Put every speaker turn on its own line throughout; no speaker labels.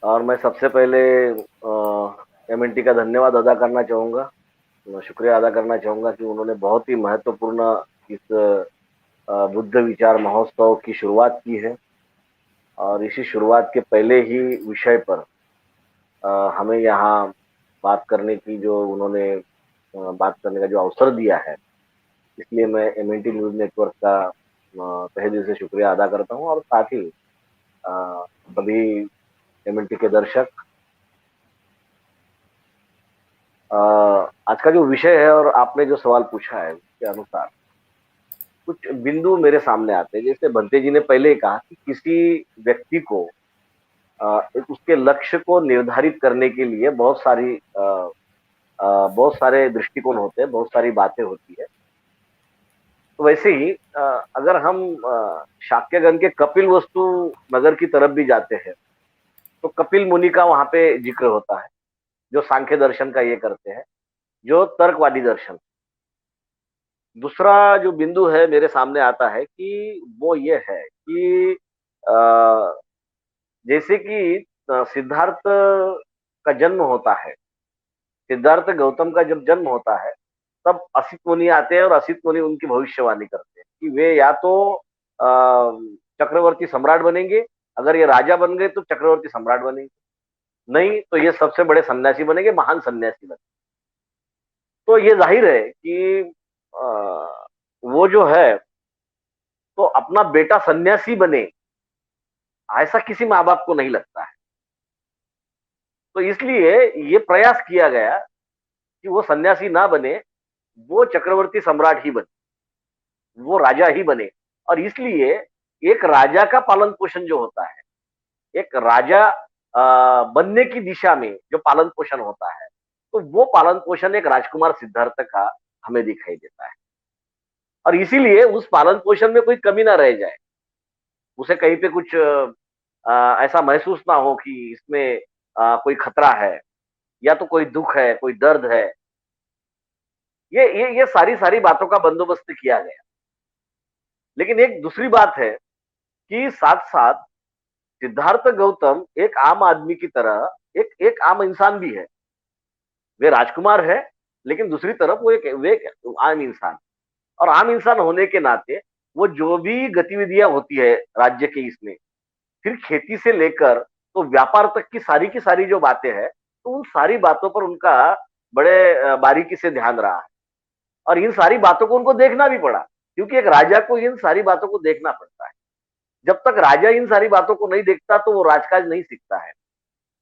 और मैं सबसे पहले एमएनटी का धन्यवाद अदा करना चाहूँगा, शुक्रिया अदा करना चाहूँगा कि उन्होंने बहुत ही महत्वपूर्ण इस बुद्ध विचार महोत्सव की शुरुआत की है और इसी शुरुआत के पहले ही विषय पर हमें यहाँ बात करने की जो उन्होंने बात करने का जो अवसर दिया है, इसलिए मैं एमएनटी न्यूज़ नेटवर्क का तहे दिल से शुक्रिया अदा करता हूँ और साथ ही सभी एमएनटी के दर्शक आज का जो विषय है और आपने जो सवाल पूछा है उसके अनुसार कुछ बिंदु मेरे सामने आते हैं। जैसे भंते जी ने पहले ही कहा कि किसी व्यक्ति को एक उसके लक्ष्य को निर्धारित करने के लिए बहुत सारे दृष्टिकोण होते हैं, बहुत सारी बातें होती है। तो वैसे ही अगर हम शाक्यगन के कपिल वस्तु नगर की तरफ भी जाते हैं तो कपिल मुनि का वहां पे जिक्र होता है, जो सांख्य दर्शन का ये करते हैं, जो तर्कवादी दर्शन। दूसरा जो बिंदु है मेरे सामने आता है कि वो ये है कि जैसे कि सिद्धार्थ का जन्म होता है, सिद्धार्थ गौतम का जब जन्म होता है तब असित मुनि आते हैं और असित मुनि उनकी भविष्यवाणी करते हैं कि वे या तो चक्रवर्ती सम्राट बनेंगे, अगर ये राजा बन गए तो चक्रवर्ती सम्राट बनेंगे, नहीं तो ये सबसे बड़े सन्यासी बनेंगे, महान सन्यासी बनेंगे। तो ये जाहिर है कि वो जो है तो अपना बेटा सन्यासी बने ऐसा किसी माँ बाप को नहीं लगता है। तो इसलिए ये प्रयास किया गया कि वो सन्यासी ना बने, वो चक्रवर्ती सम्राट ही बने, वो राजा ही बने। और इसलिए एक राजा का पालन पोषण जो होता है, एक राजा बनने की दिशा में जो पालन पोषण होता है, तो वो पालन पोषण एक राजकुमार सिद्धार्थ का हमें दिखाई देता है। और इसीलिए उस पालन पोषण में कोई कमी ना रह जाए, उसे कहीं पे कुछ ऐसा महसूस ना हो कि इसमें कोई खतरा है या तो कोई दुख है, कोई दर्द है। ये सारी सारी बातों का बंदोबस्त किया गया। लेकिन एक दूसरी बात है कि साथ साथ सिद्धार्थ गौतम एक आम आदमी की तरह एक एक आम इंसान भी है। वे राजकुमार है, लेकिन दूसरी तरफ वे एक आम इंसान, और आम इंसान होने के नाते वो जो भी गतिविधियां होती है राज्य के इसमें, फिर खेती से लेकर तो व्यापार तक की सारी जो बातें हैं, तो उन सारी बातों पर उनका बड़े बारीकी से ध्यान रहा है। और इन सारी बातों को उनको देखना भी पड़ा, क्योंकि एक राजा को इन सारी बातों को देखना पड़ता है। जब तक राजा इन सारी बातों को नहीं देखता तो वो राजकाज नहीं सीखता है।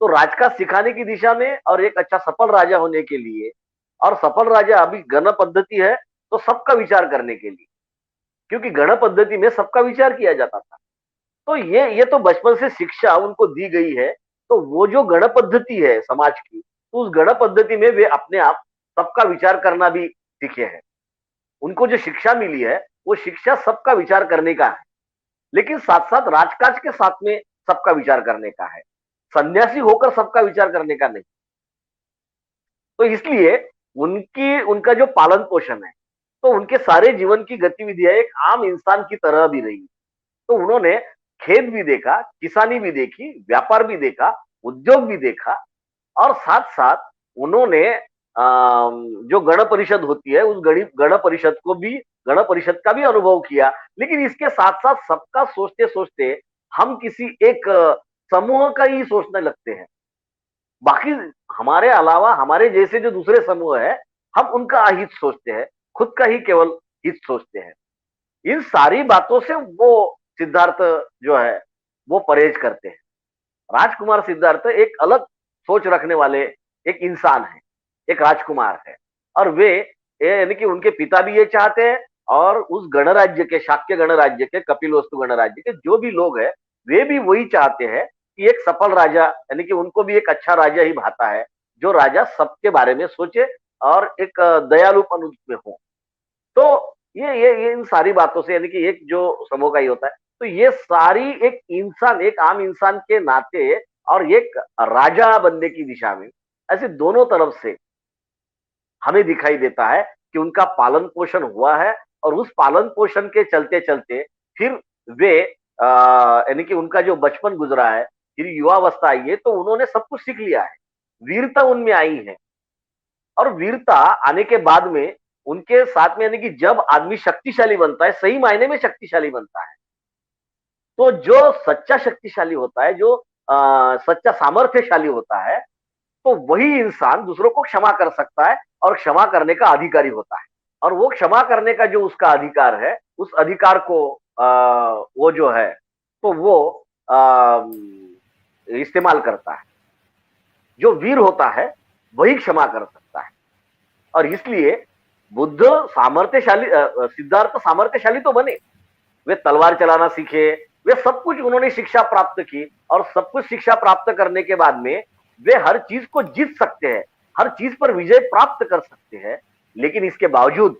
तो राजकाज सिखाने की दिशा में और एक अच्छा सफल राजा होने के लिए, और सफल राजा अभी गण पद्धति है तो सबका विचार करने के लिए, क्योंकि गण पद्धति में सबका विचार किया जाता था। तो ये तो बचपन से शिक्षा उनको दी गई है। तो वो जो गण पद्धति है समाज की, तो उस गण पद्धति में वे अपने आप सबका विचार करना भी सीखे हैं। उनको जो शिक्षा मिली है वो शिक्षा सबका विचार करने का है, लेकिन साथ साथ राजकाज के साथ में सबका विचार करने का है, सन्यासी होकर सबका विचार करने का नहीं। तो इसलिए उनकी उनका जो पालन पोषण है, तो उनके सारे जीवन की गतिविधियां एक आम इंसान की तरह भी रही। तो उन्होंने खेत भी देखा, किसानी भी देखी, व्यापार भी देखा, उद्योग भी देखा, और साथ साथ उन्होंने जो गण परिषद होती है उस गण परिषद को भी, गण परिषद का भी अनुभव किया। लेकिन इसके साथ साथ सबका सोचते सोचते हम किसी एक समूह का ही सोचने लगते हैं। बाकी हमारे अलावा हमारे जैसे जो दूसरे समूह है, हम उनका अहित सोचते हैं, खुद का ही केवल हित सोचते हैं। इन सारी बातों से वो सिद्धार्थ जो है वो परहेज करते हैं। राजकुमार सिद्धार्थ एक अलग सोच रखने वाले एक इंसान है, एक राजकुमार है। और वे यानी कि उनके पिता भी ये चाहते हैं, और उस गणराज्य के, शाक्य गणराज्य के, कपिल वस्तु गणराज्य के जो भी लोग हैं, वे भी वही चाहते हैं कि एक सफल राजा, यानी कि उनको भी एक अच्छा राजा ही भाता है, जो राजा सबके बारे में सोचे और एक दयालु में हो। तो ये इन सारी बातों से, यानी कि एक जो समूह का ही होता है, तो ये सारी एक इंसान, एक आम इंसान के नाते और एक राजा बनने की दिशा में, ऐसे दोनों तरफ से हमें दिखाई देता है कि उनका पालन पोषण हुआ है। और उस पालन पोषण के चलते चलते फिर वे यानी कि उनका जो बचपन गुजरा है, फिर युवावस्था आई है, तो उन्होंने सब कुछ सीख लिया है, वीरता उनमें आई है। और वीरता आने के बाद में उनके साथ में, यानी कि जब आदमी शक्तिशाली बनता है, सही मायने में शक्तिशाली बनता है, तो जो सच्चा शक्तिशाली होता है, जो सच्चा सामर्थ्यशाली होता है, तो वही इंसान दूसरों को क्षमा कर सकता है और क्षमा करने का अधिकारी होता है। और वो क्षमा करने का जो उसका अधिकार है, उस अधिकार को वो जो है, तो वो इस्तेमाल करता है। जो वीर होता है वही क्षमा कर सकता है। और इसलिए बुद्ध सामर्थ्यशाली, सिद्धार्थ सामर्थ्यशाली तो बने, वे तलवार चलाना सीखे, वे सब कुछ उन्होंने शिक्षा प्राप्त की, और सब कुछ शिक्षा प्राप्त करने के बाद में वे हर चीज को जीत सकते हैं, हर चीज पर विजय प्राप्त कर सकते हैं। लेकिन इसके बावजूद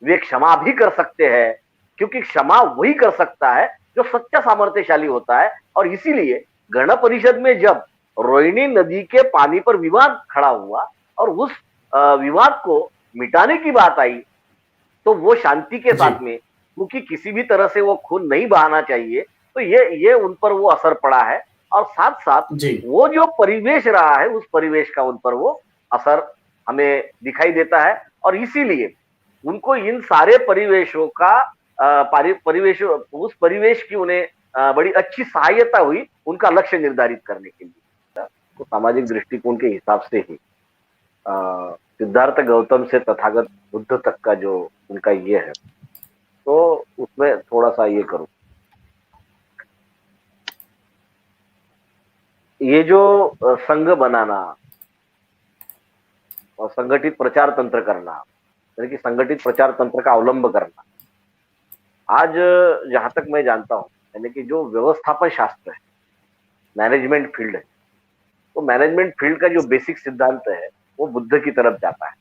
वे क्षमा भी कर सकते हैं, क्योंकि क्षमा वही कर सकता है जो सच्चा सामर्थ्यशाली होता है। और इसीलिए गण परिषद में जब रोहिणी नदी के पानी पर विवाद खड़ा हुआ और उस विवाद को मिटाने की बात आई, तो वो शांति के
जी
साथ में, क्योंकि किसी भी तरह से वो खून नहीं बहाना चाहिए, तो ये उन पर वो असर पड़ा है। और साथ साथ
जी
वो जो परिवेश रहा है, उस परिवेश का उन पर वो असर हमें दिखाई देता है। और इसीलिए उनको इन सारे परिवेशों का परिवेश, उस परिवेश की उन्हें बड़ी अच्छी सहायता हुई उनका लक्ष्य निर्धारित करने के लिए। तो सामाजिक दृष्टिकोण के हिसाब से ही सिद्धार्थ गौतम से तथागत बुद्ध तक का जो उनका ये है, तो उसमें थोड़ा सा ये करूं। ये जो संघ बनाना और संगठित प्रचार तंत्र करना, यानी कि संगठित प्रचार तंत्र का अवलंब करना, आज जहां तक मैं जानता हूं, यानी कि जो व्यवस्थापन शास्त्र है, मैनेजमेंट फील्ड है, तो मैनेजमेंट फील्ड का जो बेसिक सिद्धांत है वो बुद्ध की तरफ जाता है।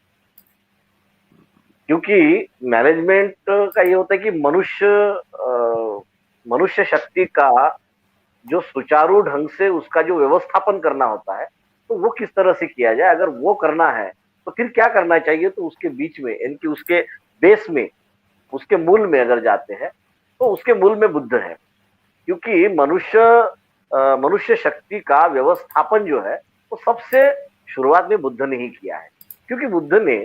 क्योंकि मैनेजमेंट का ये होता है कि मनुष्य शक्ति का जो सुचारू ढंग से उसका जो व्यवस्थापन करना होता है, तो वो किस तरह से किया जाए, अगर वो करना है तो फिर क्या करना चाहिए। तो उसके बीच में, यानी कि उसके बेस में, उसके मूल में अगर जाते हैं, तो उसके मूल में बुद्ध है। क्योंकि मनुष्य शक्ति का व्यवस्थापन जो है, वो सबसे शुरुआत में बुद्ध ने ही किया है। क्योंकि बुद्ध ने,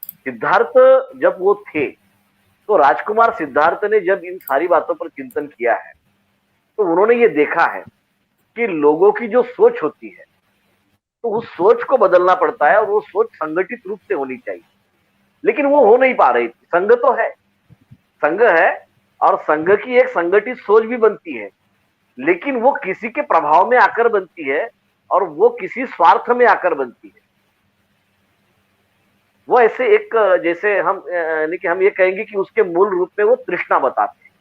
सिद्धार्थ जब वो थे, तो राजकुमार सिद्धार्थ ने जब इन सारी बातों पर चिंतन किया है, तो उन्होंने ये देखा है कि लोगों की जो सोच होती है, तो उस सोच को बदलना पड़ता है, और वो सोच संगठित रूप से होनी चाहिए। लेकिन वो हो नहीं पा रही थी। संघ तो है, संघ है, और संघ की एक संगठित सोच भी बनती है, लेकिन वो किसी के प्रभाव में आकर बनती है, और वो किसी स्वार्थ में आकर बनती है। वो ऐसे एक, जैसे हम, यानी कि हम ये कहेंगे कि उसके मूल रूप में वो तृष्णा बताते हैं,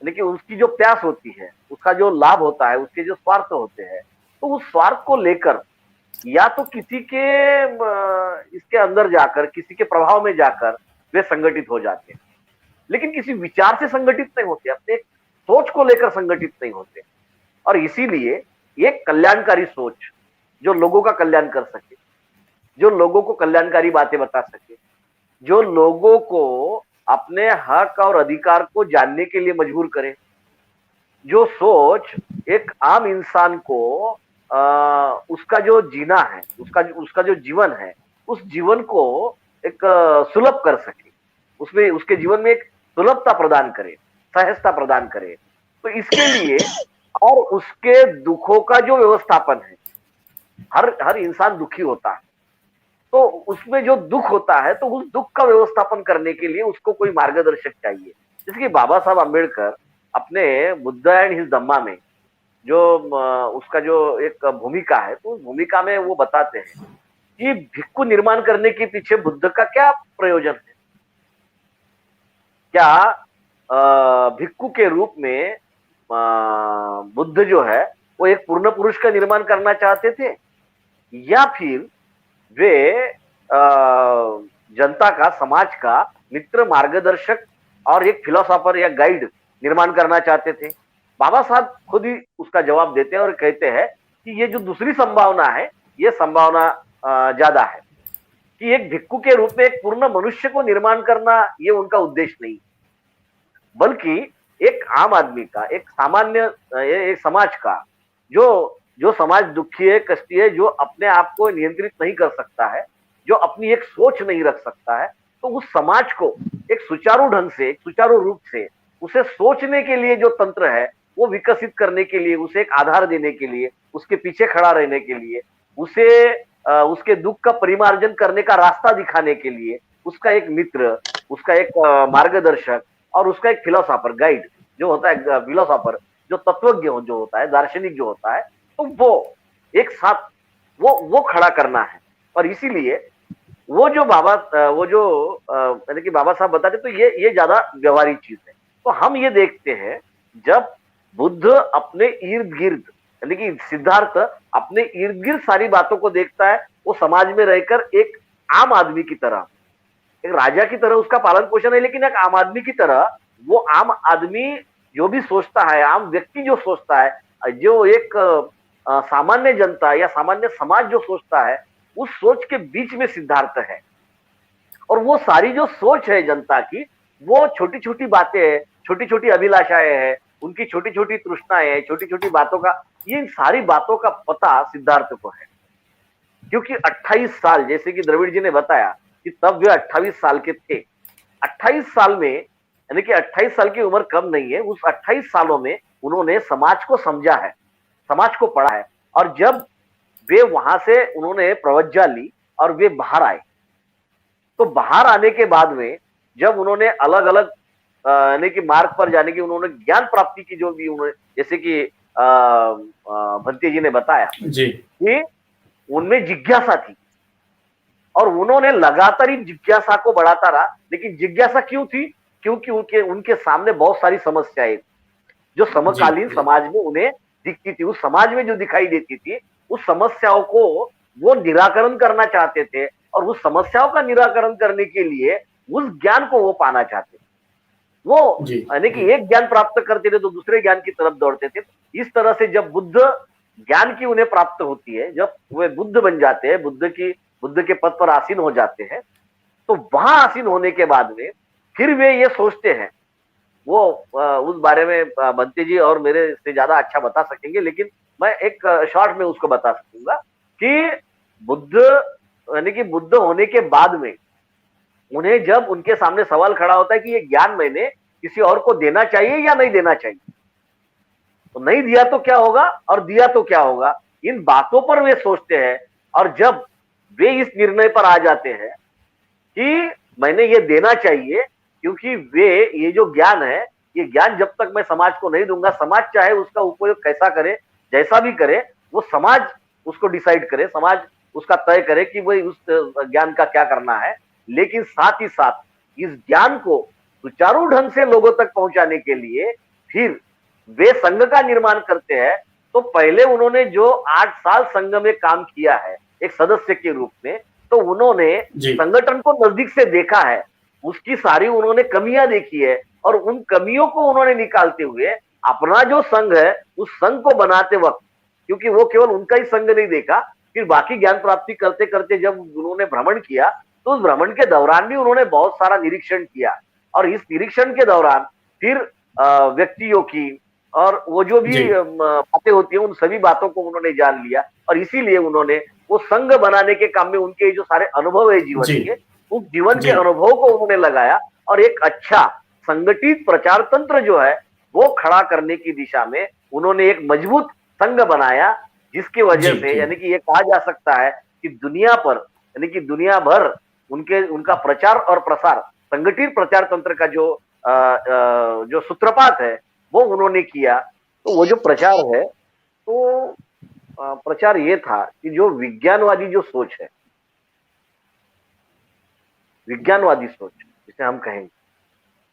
लेकिन उसकी जो प्यास होती है, उसका जो लाभ होता है, उसके जो स्वार्थ होते हैं, तो उस स्वार्थ को लेकर या तो किसी के इसके अंदर जाकर, किसी के प्रभाव में जाकर वे संगठित हो जाते हैं, लेकिन किसी विचार से संगठित नहीं होते, अपने सोच को लेकर संगठित नहीं होते। और इसीलिए एक कल्याणकारी सोच, जो लोगों का कल्याण कर सके, जो लोगों को कल्याणकारी बातें बता सके, जो लोगों को अपने हक और अधिकार को जानने के लिए मजबूर करे, जो सोच एक आम इंसान को उसका जो जीना है, उसका जो जीवन है, उस जीवन को एक सुलभ कर सके, उसमें उसके जीवन में एक सुलभता प्रदान करे, सहजता प्रदान करे। तो इसके लिए, और उसके दुखों का जो व्यवस्थापन है, हर इंसान दुखी होता है, तो उसमें जो दुख होता है, तो उस दुख का व्यवस्थापन करने के लिए उसको कोई मार्गदर्शक चाहिए। जैसे कि बाबा साहब अम्बेडकर अपने बुद्ध एंड हिज धम्मा में जो उसका जो एक भूमिका है, तो उस भूमिका में वो बताते हैं कि भिक्खु निर्माण करने के पीछे बुद्ध का क्या प्रयोजन है। क्या भिक्खु के रूप में बुद्ध जो है वो एक पूर्ण पुरुष का निर्माण करना चाहते थे, या फिर वे जनता का, समाज का मित्र, मार्गदर्शक और एक फिलोसोफर या गाइड निर्माण करना चाहते थे। बाबा साहब खुद ही उसका जवाब देते हैं और कहते हैं कि ये जो दूसरी संभावना है, ये संभावना ज्यादा है, कि एक भिक्खु के रूप में एक पूर्ण मनुष्य को निर्माण करना ये उनका उद्देश्य नहीं, बल्कि एक आम आदमी का, एक सामान्य, एक समाज का जो जो समाज दुखी है, कष्टी है, जो अपने आप को नियंत्रित नहीं कर सकता है, जो अपनी एक सोच नहीं रख सकता है, तो उस समाज को एक सुचारू ढंग से, एक सुचारू रूप से उसे सोचने के लिए जो तंत्र है वो विकसित करने के लिए, उसे एक आधार देने के लिए, उसके पीछे खड़ा रहने के लिए, उसे उसके दुख का परिमार्जन करने का रास्ता दिखाने के लिए उसका एक मित्र, उसका एक मार्गदर्शक और उसका एक फिलोसोफर, गाइड जो होता है, फिलोसोफर जो तत्वज्ञ जो होता है, दार्शनिक जो होता है, तो वो एक साथ वो खड़ा करना है। और इसीलिए वो जो बाबा वो जो यानी कि बाबा साहब बताते, तो ये ज्यादा व्यवहारिक चीज है। तो हम ये देखते हैं जब बुद्ध अपने इर्द गिर्द, यानी कि सिद्धार्थ अपने इर्द गिर्द सारी बातों को देखता है, वो समाज में रहकर एक आम आदमी की तरह, एक राजा की तरह उसका पालन पोषण है, लेकिन एक आम आदमी की तरह वो आम आदमी जो भी सोचता है, आम व्यक्ति जो सोचता है, जो एक सामान्य जनता या सामान्य समाज जो सोचता है, उस सोच के बीच में सिद्धार्थ है। और वो सारी जो सोच है जनता की, वो छोटी छोटी बातें हैं, छोटी छोटी अभिलाषाएं हैं, उनकी छोटी छोटी तृष्णाएं हैं, छोटी छोटी बातों का, ये इन सारी बातों का पता सिद्धार्थ को है। क्योंकि 28 साल, जैसे कि द्रविड़ जी ने बताया कि तब वे 28 साल के थे। 28 साल में, यानी कि 28 साल की उम्र कम नहीं है, उस 28 सालों में उन्होंने समाज को समझा है, समाज को पढ़ा है। और जब वे वहां से उन्होंने प्रवज्जा ली और वे बाहर आए, तो बाहर आने के बाद में जब उन्होंने अलग अलग यानी कि मार्ग पर जाने की, उन्होंने ज्ञान प्राप्ति की, जो भी उन्होंने, जैसे कि भंते जी ने बताया
जी,
कि उनमें जिज्ञासा थी और उन्होंने लगातार ही जिज्ञासा को बढ़ाता रहा। लेकिन जिज्ञासा क्यों थी? क्योंकि उनके उनके सामने बहुत सारी समस्याएं जो
जी,
समकालीन
जी,
समाज में उन्हें दिखती थी, उस समाज में जो दिखाई देती थी, उस समस्याओं को वो निराकरण करना चाहते थे। और उस समस्याओं का निराकरण करने के लिए उस ज्ञान को वो पाना चाहते थे। वो
जी,
यानी
जी,
कि एक ज्ञान प्राप्त करते थे तो दूसरे ज्ञान की तरफ दौड़ते थे। इस तरह से जब बुद्ध ज्ञान की उन्हें प्राप्त होती है, जब वे बुद्ध बन जाते हैं, बुद्ध के पद पर आसीन हो जाते हैं, तो वहां आसीन होने के बाद में फिर वे ये सोचते हैं, वो उस बारे में बंते जी और मेरे से ज्यादा अच्छा बता सकेंगे, लेकिन मैं एक शॉर्ट में उसको बता सकूंगा कि बुद्ध, यानी कि बुद्ध होने के बाद में उन्हें जब उनके सामने सवाल खड़ा होता है कि ये ज्ञान मैंने किसी और को देना चाहिए या नहीं देना चाहिए, तो नहीं दिया तो क्या होगा और दिया तो क्या होगा, इन बातों पर वे सोचते हैं। और जब वे इस निर्णय पर आ जाते हैं कि मैंने ये देना चाहिए, क्योंकि वे ये जो ज्ञान है, ये ज्ञान जब तक मैं समाज को नहीं दूंगा, समाज चाहे उसका उपयोग कैसा करे, जैसा भी करे, वो समाज उसको डिसाइड करे, समाज उसका तय करे कि भाई उस ज्ञान का क्या करना है। लेकिन साथ ही साथ इस ज्ञान को सुचारू ढंग से लोगों तक पहुंचाने के लिए फिर वे संघ का निर्माण करते हैं। तो पहले उन्होंने जो 8 साल संघ में काम किया है एक सदस्य के रूप में, तो उन्होंने
जी,
संगठन को नजदीक से देखा है, उसकी सारी उन्होंने कमियां देखी है, और उन कमियों को उन्होंने निकालते हुए अपना जो संघ है उस संघ को बनाते वक्त, क्योंकि वो केवल उनका ही संघ नहीं देखा, फिर बाकी ज्ञान प्राप्ति करते करते जब उन्होंने भ्रमण किया, तो उस भ्रमण के दौरान भी उन्होंने बहुत सारा निरीक्षण किया। और इस निरीक्षण के दौरान फिर व्यक्तियों की और वो जो भी
जी,
बातें होती है, उन सभी बातों को उन्होंने जान लिया। और इसीलिए उन्होंने वो संघ बनाने के काम में उनके जो सारे अनुभव है जीवन
जी,
के, उस जीवन के
जी,
अनुभव को उन्होंने लगाया और एक अच्छा संगठित प्रचार तंत्र जो है वो खड़ा करने की दिशा में उन्होंने एक मजबूत संघ बनाया, जिसकी वजह
जी,
से
जी,
यानी कि ये कहा जा सकता है कि दुनिया पर, यानी कि दुनिया भर उनका प्रचार और प्रसार, संगठित प्रचार तंत्र का जो सूत्रपात है वो उन्होंने किया। तो वो जो प्रचार है, तो प्रचार ये था कि जो विज्ञानवादी जो सोच है, विज्ञानवादी सोच जिसे हम कहेंगे,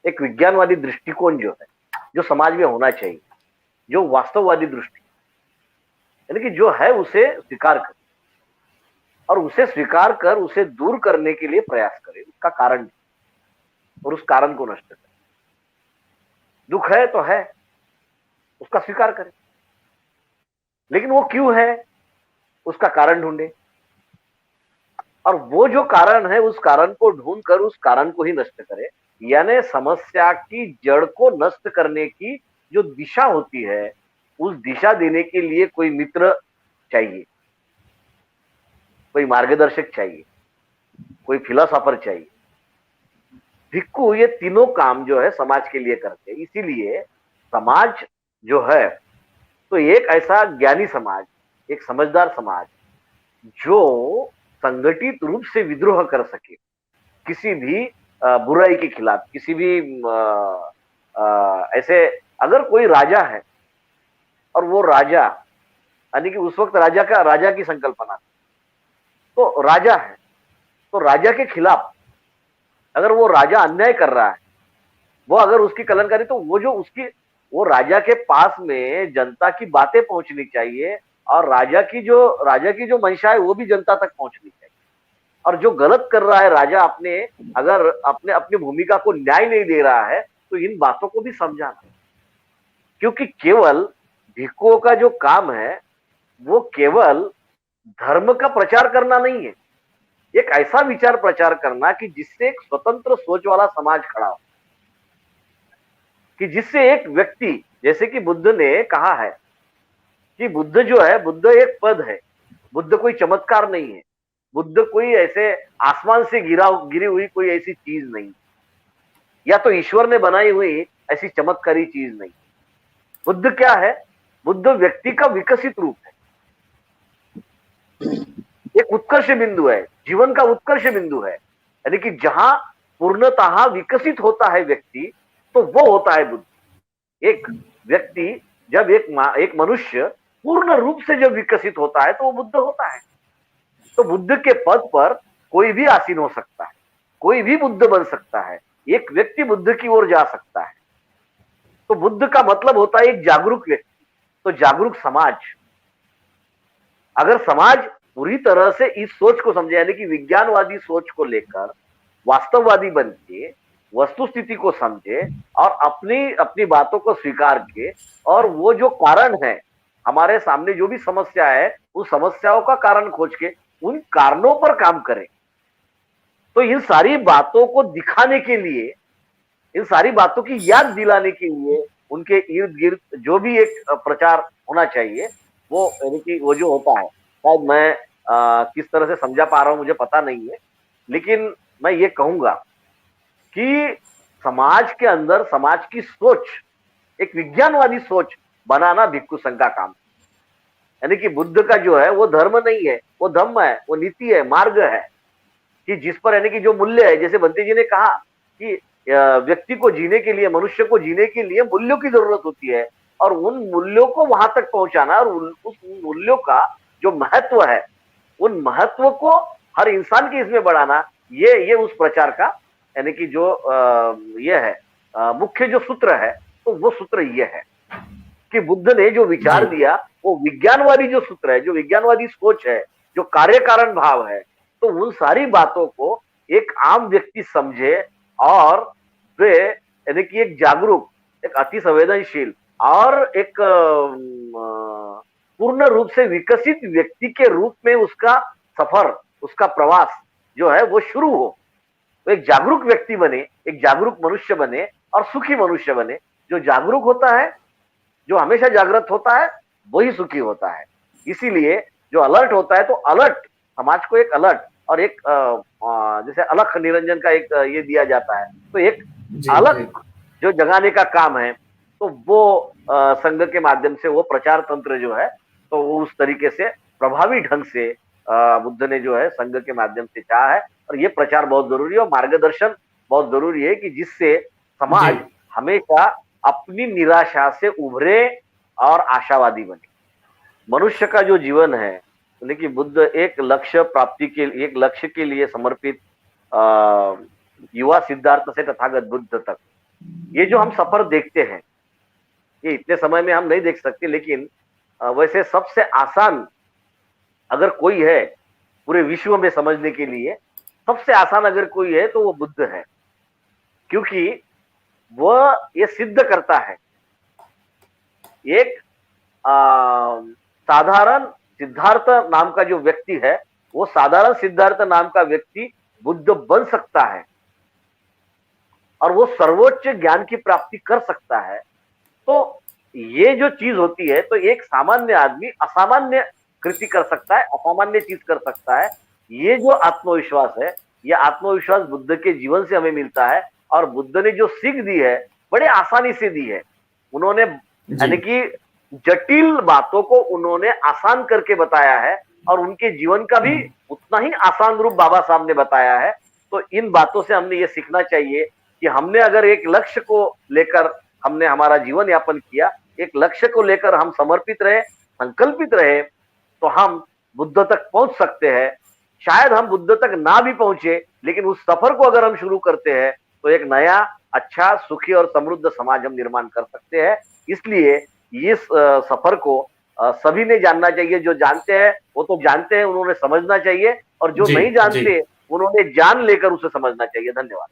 एक विज्ञानवादी दृष्टिकोण जो है, जो समाज में होना चाहिए, जो वास्तववादी दृष्टि, यानी कि जो है उसे स्वीकार कर, और उसे स्वीकार कर उसे दूर करने के लिए प्रयास करे, उसका कारण, और उस कारण को नष्ट करे। दुख है तो है, उसका स्वीकार करे, लेकिन वो क्यों है उसका कारण ढूंढे, और वो जो कारण है उस कारण को ढूंढ कर उस कारण को ही नष्ट करे। यानी समस्या की जड़ को नष्ट करने की जो दिशा होती है, उस दिशा देने के लिए कोई मित्र चाहिए, कोई मार्गदर्शक चाहिए, कोई फिलोसोफर चाहिए। भिक्खु ये तीनों काम जो है समाज के लिए करते हैं। इसीलिए समाज जो है तो एक ऐसा ज्ञानी समाज, एक समझदार समाज जो संगठित रूप से विद्रोह कर सके किसी भी बुराई के खिलाफ, किसी भी ऐसे, अगर कोई राजा है और वो राजा, यानी कि उस वक्त राजा की संकल्पना, तो राजा है, तो राजा के खिलाफ अगर वो राजा अन्याय कर रहा है, वो अगर उसकी कलंकारी, तो वो जो उसकी, वो राजा के पास में जनता की बातें पहुंचनी चाहिए और राजा की जो मंशा है वो भी जनता तक पहुंचनी चाहिए। और जो गलत कर रहा है राजा, अगर अपनी भूमिका को न्याय नहीं दे रहा है, तो इन बातों को भी समझाना। क्योंकि केवल भिक्खुओं का जो काम है वो केवल धर्म का प्रचार करना नहीं है, एक ऐसा विचार प्रचार करना कि जिससे एक स्वतंत्र सोच वाला समाज खड़ा हो, कि जिससे एक व्यक्ति, जैसे कि बुद्ध ने कहा है कि बुद्ध जो है, बुद्ध एक पद है, बुद्ध कोई चमत्कार नहीं है, बुद्ध कोई ऐसे आसमान से गिरी हुई कोई ऐसी चीज नहीं, या तो ईश्वर ने बनाई हुई ऐसी चमत्कारी चीज नहीं। बुद्ध क्या है? बुद्ध व्यक्ति का विकसित रूप है, एक उत्कर्ष बिंदु है, जीवन का उत्कर्ष बिंदु है, यानी कि जहां पूर्णतः विकसित होता है व्यक्ति, तो वो होता है बुद्ध। एक व्यक्ति जब एक मनुष्य पूर्ण रूप से जब विकसित होता है तो वो बुद्ध होता है। तो बुद्ध के पद पर कोई भी आसीन हो सकता है, कोई भी बुद्ध बन सकता है, एक व्यक्ति बुद्ध की ओर जा सकता है। तो बुद्ध का मतलब होता है एक जागरूक व्यक्ति, तो जागरूक समाज। अगर समाज पूरी तरह से इस सोच को समझे, यानी कि विज्ञानवादी सोच को लेकर वास्तववादी बन के वस्तु स्थिति को समझे और अपनी बातों को स्वीकार के, और वो जो कारण है हमारे सामने, जो भी समस्या है, उस समस्याओं का कारण खोज के उन कारणों पर काम करें, तो इन सारी बातों को दिखाने के लिए, इन सारी बातों की याद दिलाने के लिए उनके इर्द गिर्द जो भी एक प्रचार होना चाहिए, वो यानी कि वो जो होता है, शायद मैं किस तरह से समझा पा रहा हूं मुझे पता नहीं है, लेकिन मैं ये कहूंगा कि समाज के अंदर समाज की सोच, एक विज्ञानवादी सोच बनाना भिक्षु संघ का काम, यानी कि बुद्ध का जो है वो धर्म नहीं है, वो धम्म है, वो नीति है, मार्ग है, कि जिस पर, यानी कि जो मूल्य है, जैसे बंटी जी ने कहा कि व्यक्ति को जीने के लिए, मनुष्य को जीने के लिए मूल्यों की जरूरत होती है, और उन मूल्यों को वहां तक पहुंचाना, और उस मूल्यों का जो महत्व है, उन महत्व को हर इंसान के इसमें बढ़ाना, ये उस प्रचार का, यानी कि जो ये है मुख्य जो सूत्र है, तो वो सूत्र ये है कि बुद्ध ने जो विचार दिया वो विज्ञानवादी जो सूत्र है, जो विज्ञानवादी सोच है, जो कार्य कारण भाव है, तो उन सारी बातों को एक आम व्यक्ति समझे और वे, यानी कि एक जागरूक, एक अति संवेदनशील और एक पूर्ण रूप से विकसित व्यक्ति के रूप में उसका सफर, उसका प्रवास जो है वो शुरू हो, तो एक जागरूक व्यक्ति बने, एक जागरूक मनुष्य बने और सुखी मनुष्य बने। जो जागरूक होता है, जो हमेशा जागृत होता है, वही सुखी होता है। इसीलिए जो अलर्ट होता है, तो अलर्ट समाज को एक अलर्ट, और एक जैसे अलख निरंजन का एक ये दिया जाता है, तो एक अलग जो जगाने का काम है, तो वो संघ के माध्यम से वो प्रचार तंत्र जो है, तो वो उस तरीके से प्रभावी ढंग से बुद्ध ने जो है संघ के माध्यम से चाहा है। और ये प्रचार बहुत जरूरी है और मार्गदर्शन बहुत जरूरी है, कि जिससे समाज हमेशा अपनी निराशा से उभरे और आशावादी बने। मनुष्य का जो जीवन है, लेकिन बुद्ध एक लक्ष्य प्राप्ति के, एक लक्ष्य के लिए समर्पित युवा सिद्धार्थ से तथागत बुद्ध तक, ये जो हम सफर देखते हैं, ये इतने समय में हम नहीं देख सकते, लेकिन वैसे सबसे आसान अगर कोई है पूरे विश्व में समझने के लिए, सबसे आसान अगर कोई है तो वो बुद्ध है, क्योंकि वह ये सिद्ध करता है, एक साधारण सिद्धार्थ नाम का जो व्यक्ति है, वो साधारण सिद्धार्थ नाम का व्यक्ति बुद्ध बन सकता है और वो सर्वोच्च ज्ञान की प्राप्ति कर सकता है। तो ये जो चीज होती है, तो एक सामान्य आदमी असामान्य कृति कर सकता है, असामान्य चीज कर सकता है। ये जो आत्मविश्वास है, ये आत्मविश्वास बुद्ध के जीवन से हमें मिलता है। और बुद्ध ने जो सीख दी है, बड़े आसानी से दी है। उन्होंने
जी
यानी कि जटिल बातों को उन्होंने आसान करके बताया है, और उनके जीवन का भी उतना ही आसान रूप बाबा साहब ने बताया है। तो इन बातों से हमने ये सीखना चाहिए कि हमने अगर एक लक्ष्य को लेकर हमने हमारा जीवन यापन किया, एक लक्ष्य को लेकर हम समर्पित रहे, संकल्पित रहे, तो हम बुद्ध तक पहुंच सकते हैं। शायद हम बुद्ध तक ना भी पहुंचे, लेकिन उस सफर को अगर हम शुरू करते हैं, तो एक नया अच्छा सुखी और समृद्ध समाज हम निर्माण कर सकते हैं। इसलिए इस सफर को सभी ने जानना चाहिए। जो जानते हैं वो तो जानते हैं, उन्होंने समझना चाहिए, और जो
जी
नहीं
जी।
जानते उन्होंने जान लेकर उसे समझना चाहिए। धन्यवाद।